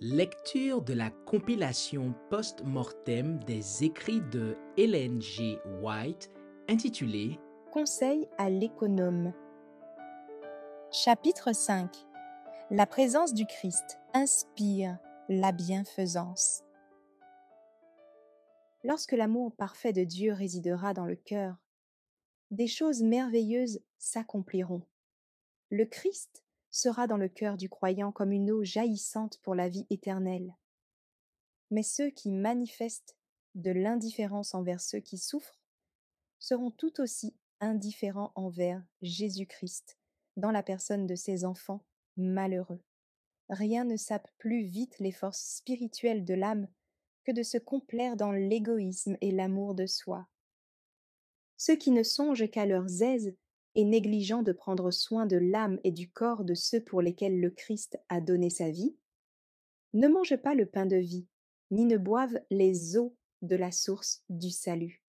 Lecture de la compilation post-mortem des écrits de Ellen G. White intitulée Conseil à l'économe. Chapitre 5. La présence du Christ inspire la bienfaisance. Lorsque l'amour parfait de Dieu résidera dans le cœur, des choses merveilleuses s'accompliront. Le Christ sera dans le cœur du croyant comme une eau jaillissante pour la vie éternelle. Mais ceux qui manifestent de l'indifférence envers ceux qui souffrent seront tout aussi indifférents envers Jésus-Christ dans la personne de ses enfants malheureux. Rien ne sape plus vite les forces spirituelles de l'âme que de se complaire dans l'égoïsme et l'amour de soi. Ceux qui ne songent qu'à leurs aises et négligent de prendre soin de l'âme et du corps de ceux pour lesquels le Christ a donné sa vie, ne mangent pas le pain de vie, ni ne boivent les eaux de la source du salut.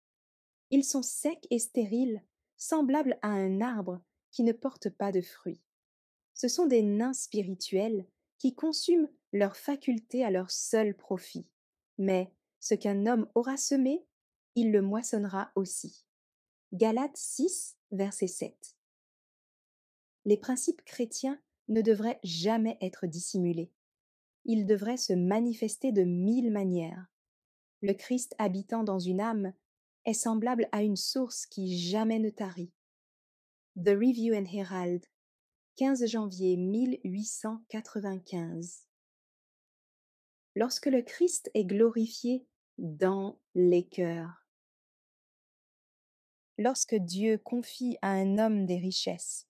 Ils sont secs et stériles, semblables à un arbre qui ne porte pas de fruits. Ce sont des nains spirituels qui consument leurs facultés à leur seul profit. Mais ce qu'un homme aura semé, il le moissonnera aussi. Galates 6, verset 7. Les principes chrétiens ne devraient jamais être dissimulés. Ils devraient se manifester de 1000 manières. Le Christ habitant dans une âme est semblable à une source qui jamais ne tarit. The Review and Herald, 15 janvier 1895. Lorsque le Christ est glorifié dans les cœurs. Lorsque Dieu confie à un homme des richesses,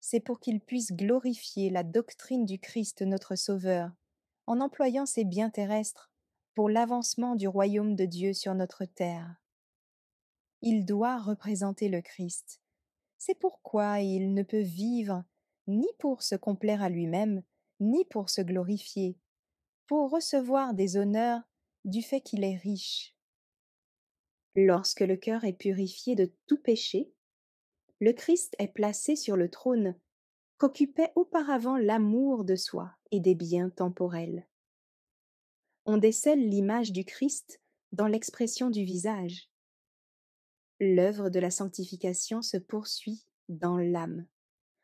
c'est pour qu'il puisse glorifier la doctrine du Christ notre Sauveur, en employant ses biens terrestres pour l'avancement du royaume de Dieu sur notre terre. Il doit représenter le Christ. C'est pourquoi il ne peut vivre ni pour se complaire à lui-même, ni pour se glorifier, pour recevoir des honneurs du fait qu'il est riche. Lorsque le cœur est purifié de tout péché, le Christ est placé sur le trône qu'occupait auparavant l'amour de soi et des biens temporels. On décèle l'image du Christ dans l'expression du visage. L'œuvre de la sanctification se poursuit dans l'âme.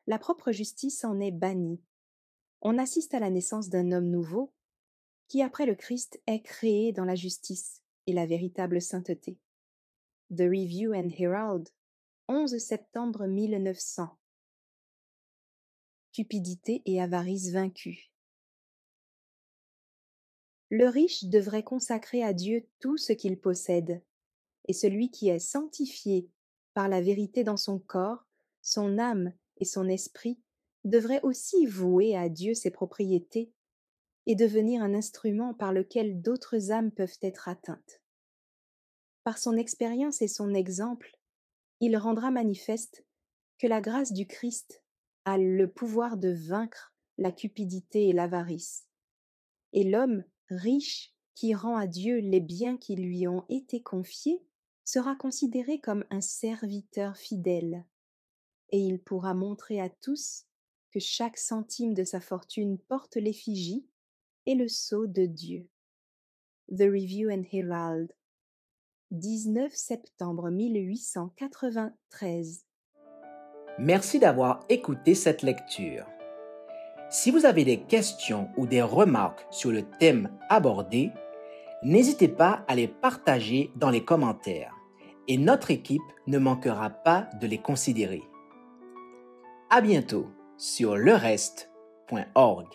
La propre justice en est bannie. On assiste à la naissance d'un homme nouveau qui, après le Christ, est créé dans la justice et la véritable sainteté. The Review and Herald, 11 septembre 1900. Cupidité et avarice vaincues. Le riche devrait consacrer à Dieu tout ce qu'il possède, et celui qui est sanctifié par la vérité dans son corps, son âme et son esprit devrait aussi vouer à Dieu ses propriétés et devenir un instrument par lequel d'autres âmes peuvent être atteintes. Par son expérience et son exemple, il rendra manifeste que la grâce du Christ a le pouvoir de vaincre la cupidité et l'avarice. Et l'homme riche qui rend à Dieu les biens qui lui ont été confiés sera considéré comme un serviteur fidèle, et il pourra montrer à tous que chaque centime de sa fortune porte l'effigie et le sceau de Dieu. The Review and Herald, 19 septembre 1893. Merci d'avoir écouté cette lecture. Si vous avez des questions ou des remarques sur le thème abordé, n'hésitez pas à les partager dans les commentaires et notre équipe ne manquera pas de les considérer. À bientôt sur lereste.org.